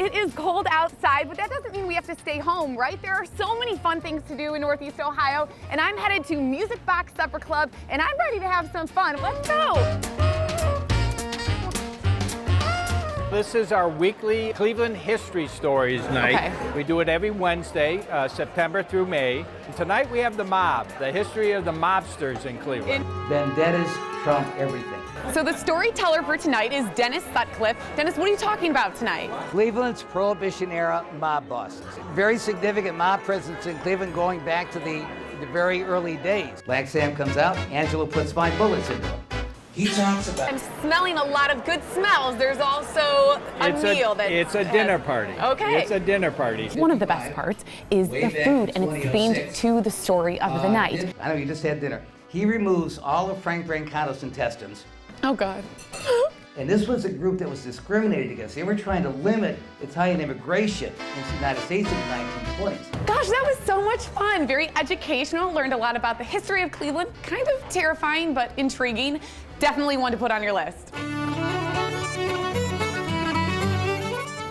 It is cold outside, but that doesn't mean we have to stay home, right? There are so many fun things to do in Northeast Ohio, and I'm headed to Music Box Supper Club, and I'm ready to have some fun. Let's go! This is our weekly Cleveland History Stories night. Okay. We do it every Wednesday, September through May. And tonight we have the mob, the history of the mobsters in Cleveland. Vendettas trump everything. So the storyteller for tonight is Dennis Sutcliffe. Dennis, what are you talking about tonight? Cleveland's Prohibition-era mob bosses. Very significant mob presence in Cleveland going back to the very early days. Black Sam comes out, Angelo puts 5 bullets into him. He talks about... I'm smelling a lot of good smells. There's also a meal that It's a dinner party. Okay. It's a dinner party. One of the best parts is the food, and it's themed to the story of the night. I know, you just had dinner. He removes all of Frank Brancato's intestines. Oh, God. And this was a group that was discriminated against. They were trying to limit Italian immigration into the United States in the 1920s. Gosh, that was so much fun. Very educational. Learned a lot about the history of Cleveland. Kind of terrifying, but intriguing. Definitely one to put on your list.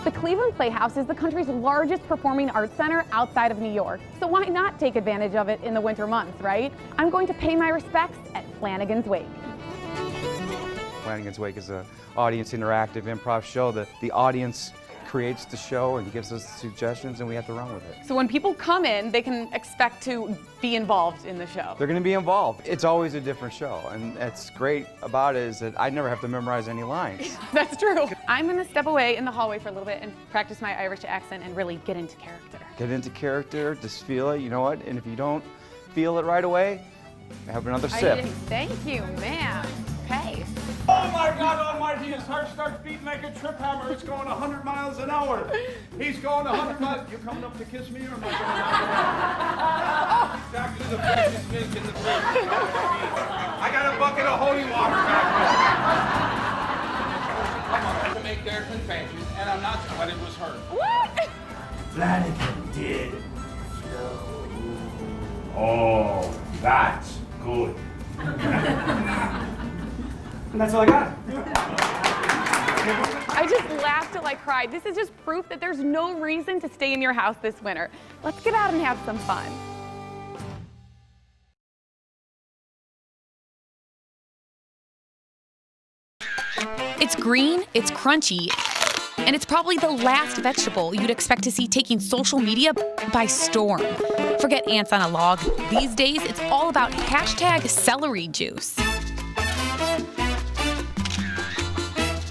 The Cleveland Playhouse is the country's largest performing arts center outside of New York. So why not take advantage of it in the winter months, right? I'm going to pay my respects at Flanagan's Wake. Flanagan's Wake is an audience interactive improv show that the audience creates the show and gives us suggestions, and we have to run with it. So when people come in, they can expect to be involved in the show. They're going to be involved. It's always a different show, and that's great about it is that I never have to memorize any lines. That's true. I'm going to step away in the hallway for a little bit and practice my Irish accent and really get into character. Get into character, just feel it, you know what? And if you don't feel it right away, have another sip. Thank you, ma'am. Okay. Oh my God almighty, his heart starts beating like a trip hammer. It's going 100 miles an hour. He's going 100 miles. You coming up to kiss me or am I going back to the freshest milk in the fridge? I got a bucket of holy water back there. I'm up to make their confession, and I'm not, but it was her. What? Flanagan did. Oh, that's good. And that's all I got. I just laughed till I cried. This is just proof that there's no reason to stay in your house this winter. Let's get out and have some fun. It's green, it's crunchy, and it's probably the last vegetable you'd expect to see taking social media by storm. Forget ants on a log. These days, it's all about hashtag celery juice.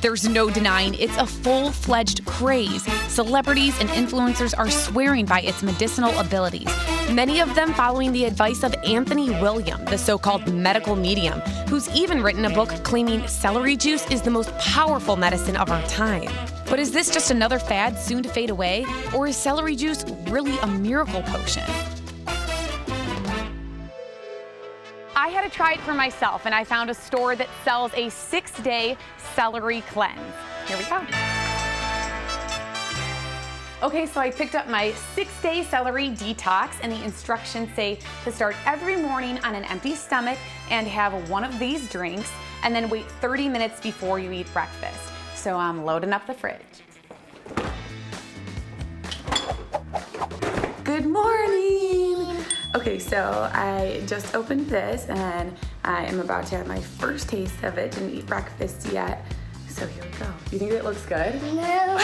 There's no denying it's a full-fledged craze. Celebrities and influencers are swearing by its medicinal abilities, many of them following the advice of Anthony William, the so-called medical medium, who's even written a book claiming celery juice is the most powerful medicine of our time. But is this just another fad soon to fade away, or is celery juice really a miracle potion? I had to try it for myself, and I found a store that sells a 6-day celery cleanse. Here we go. Okay, so I picked up my 6-day celery detox, and the instructions say to start every morning on an empty stomach and have one of these drinks, and then wait 30 minutes before you eat breakfast. So I'm loading up the fridge. Good morning. Okay, so I just opened this and I am about to have my first taste of it. Didn't eat breakfast yet. So here we go. Do you think it looks good? No.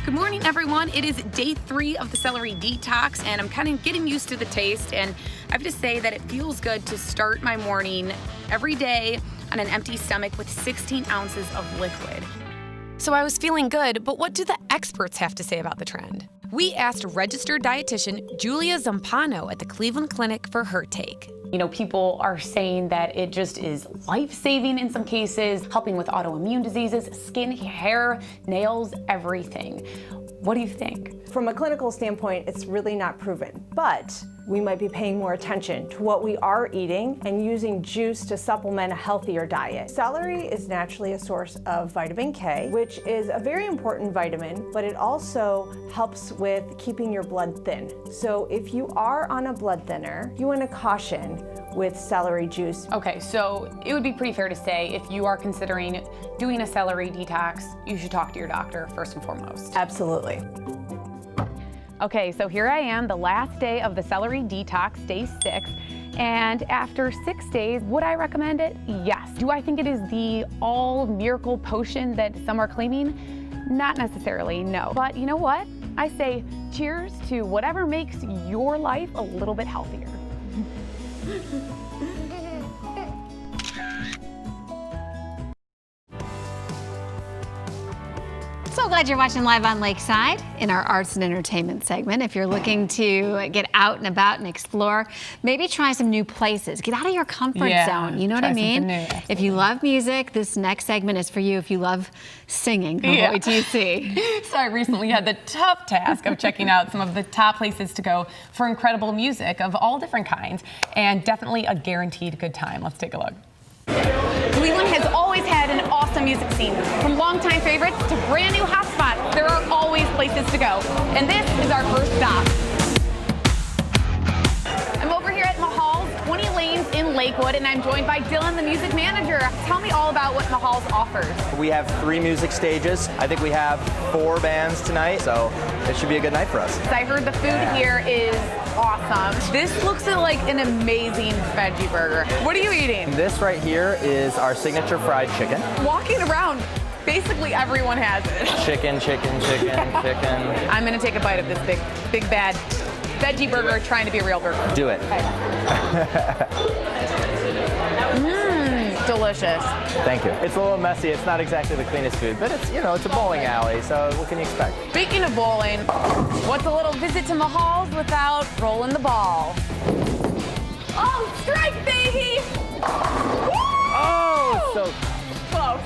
Good morning, everyone. It is day 3 of the celery detox, and I'm kind of getting used to the taste, and I have to say that it feels good to start my morning every day on an empty stomach with 16 ounces of liquid. So I was feeling good, but what do the experts have to say about the trend? We asked registered dietitian Julia Zampano at the Cleveland Clinic for her take. You know, people are saying that it just is life-saving in some cases, helping with autoimmune diseases, skin, hair, nails, everything. What do you think? From a clinical standpoint, it's really not proven, but we might be paying more attention to what we are eating and using juice to supplement a healthier diet. Celery is naturally a source of vitamin K, which is a very important vitamin, but it also helps with keeping your blood thin. So if you are on a blood thinner, you want to caution with celery juice. Okay, so it would be pretty fair to say if you are considering doing a celery detox, you should talk to your doctor first and foremost. Absolutely. Okay, so here I am, the last day of the celery detox, day 6. And after 6 days, would I recommend it? Yes. Do I think it is the all miracle potion that some are claiming? Not necessarily, no. But you know what? I say cheers to whatever makes your life a little bit healthier. So glad you're watching Live on Lakeside in our arts and entertainment segment. If you're looking to get out and about and explore, maybe try some new places. Get out of your comfort zone. You know what I mean? If you love music, this next segment is for you. If you love singing, boy, do you see. So I recently had the tough task of checking out some of the top places to go for incredible music of all different kinds, and definitely a guaranteed good time. Let's take a look. Cleveland has always had an awesome music scene. From longtime favorites to brand new hotspots, there are always places to go. And this is our first stop. I'm over here at Mahal's 20 Lanes in Lakewood, and I'm joined by Dylan, the music manager. Tell me all about what Mahal's offers. We have 3 music stages. I think we have 4 bands tonight, so it should be a good night for us. I heard the food here is awesome. This looks like an amazing veggie burger. What are you eating? This right here is our signature fried chicken. Walking around, basically everyone has it. Chicken, chicken, chicken, chicken. I'm gonna take a bite of this big bad veggie burger trying to be a real burger. Do it. Delicious. Thank you. It's a little messy. It's not exactly the cleanest food, but it's, you know, it's a bowling alley, so what can you expect? Speaking of bowling, what's a little visit to Mahal's without rolling the ball? Oh, strike, baby! Oh, so close.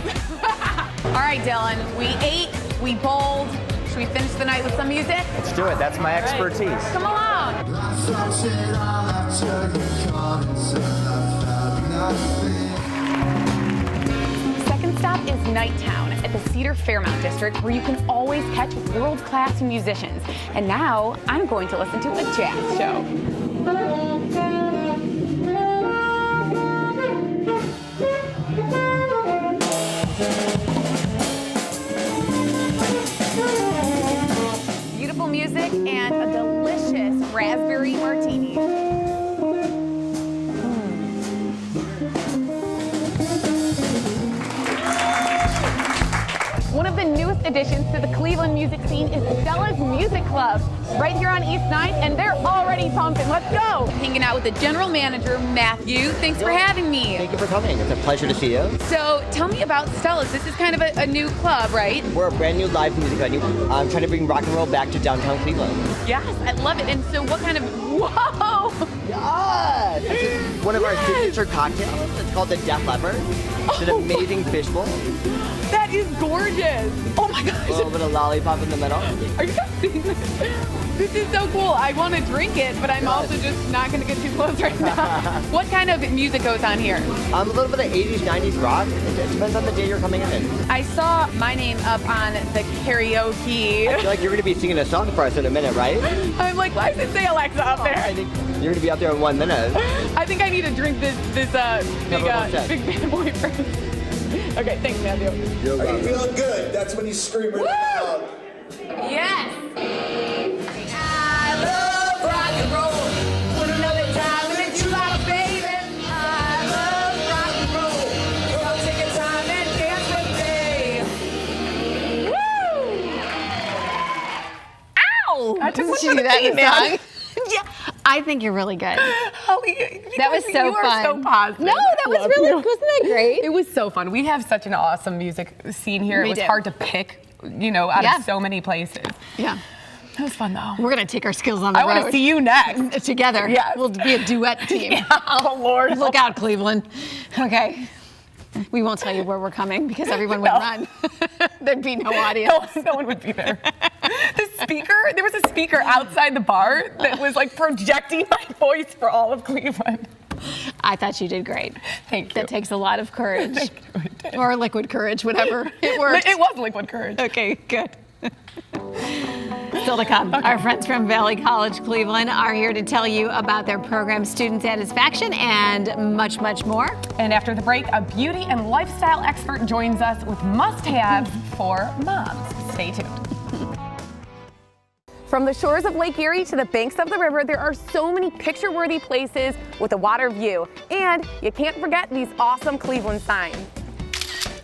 All right, Dylan, we ate, we bowled. Should we finish the night with some music? let's do it. That's my expertise. Come along. Second stop is Nighttown at the Cedar Fairmount District, where you can always catch world-class musicians. And now I'm going to listen to a jazz show. Beautiful music and a delicious raspberry martini. One of the newest additions to the Cleveland music scene is Stella's Music Club, right here on East 9th, and they're already pumping. Let's go! Hanging out with the general manager, Matthew. Thanks for having me. Thank you for coming. It's a pleasure to see you. So tell me about Stella's. This is kind of a new club, right? We're a brand new live music venue. I'm trying to bring rock and roll back to downtown Cleveland. Yes, I love it. And so what kind of, whoa! Yes! This is one of our signature cocktails. It's called the Def Leppard. It's an amazing fishbowl. That is gorgeous. Oh my gosh. A little bit of lollipop in the middle. Are you guys seeing this? This is so cool. I want to drink it, but I'm also just not going to get too close right now. What kind of music goes on here? A little bit of 80s, 90s rock. It depends on the day you're coming in. I saw my name up on the karaoke. I feel like you're going to be singing a song for us in a minute, right? I'm like, why does it say Alexa up there? I think you're going to be out there in 1 minute. I think I need to drink this big bad boy first. Okay, thanks, Matthew. You're welcome. Are you feeling good? That's when you scream really loud. Yes. I love rock and roll. Wanna know the time that you like, baby? I love rock and roll. So take your time and dance with me. Woo! Ow! I took you do that in the song? Yeah, I think you're really good. Holly, that was so you fun. Are so positive. No, that was really, wasn't that great? It was so fun. We have such an awesome music scene here. It was hard to pick, out of so many places. Yeah. That was fun though. We're gonna take our skills on the road. I want to see you next. Together. Yes. We'll be a duet team. Yeah. Oh Lord. Look out, Cleveland. Okay. We won't tell you where we're coming because everyone would run. There'd be no audience. No one would be there. The There was a speaker outside the bar that was like projecting my voice for all of Cleveland. I thought you did great. Thank you. That takes a lot of courage. Thank you. Or liquid courage, whatever. It works. It was liquid courage. Okay, good. Still to come. Okay. Our friends from Valley College Cleveland are here to tell you about their program student satisfaction and much, much more. And after the break, a beauty and lifestyle expert joins us with must-haves for moms. Stay tuned. From the shores of Lake Erie to the banks of the river, there are so many picture-worthy places with a water view. And you can't forget these awesome Cleveland signs.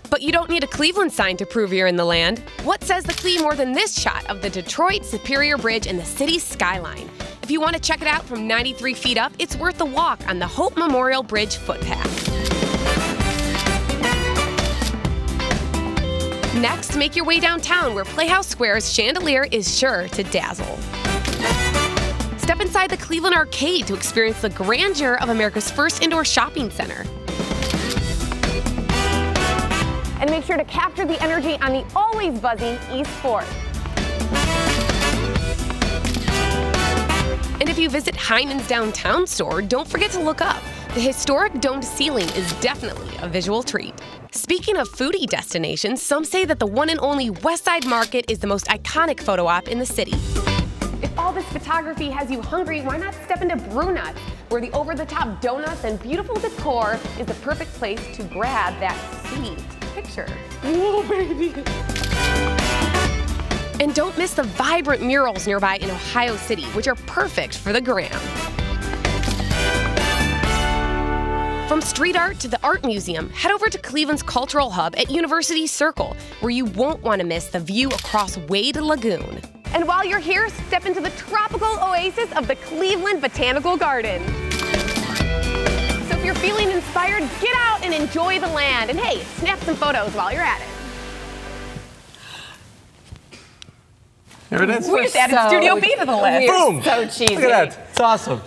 But you don't need a Cleveland sign to prove you're in the land. What says the Clee more than this shot of the Detroit Superior Bridge and the city's skyline? If you want to check it out from 93 feet up, it's worth the walk on the Hope Memorial Bridge footpath. Next, make your way downtown where Playhouse Square's chandelier is sure to dazzle. Step inside the Cleveland Arcade to experience the grandeur of America's first indoor shopping center. And make sure to capture the energy on the always buzzing East 4th. And if you visit Heinen's downtown store, don't forget to look up. The historic domed ceiling is definitely a visual treat. Speaking of foodie destinations, some say that the one and only Westside Market is the most iconic photo op in the city. If all this photography has you hungry, why not step into Brew Nuts, where the over-the-top donuts and beautiful decor is the perfect place to grab that sweet picture. Whoa, baby. And don't miss the vibrant murals nearby in Ohio City, which are perfect for the gram. From street art to the art museum, head over to Cleveland's cultural hub at University Circle, where you won't want to miss the view across Wade Lagoon. And while you're here, step into the tropical oasis of the Cleveland Botanical Garden. So if you're feeling inspired, get out and enjoy the land. And hey, snap some photos while you're at it. There it is. We just added Studio B to the list. Boom! So cheesy. Look at that. It's awesome.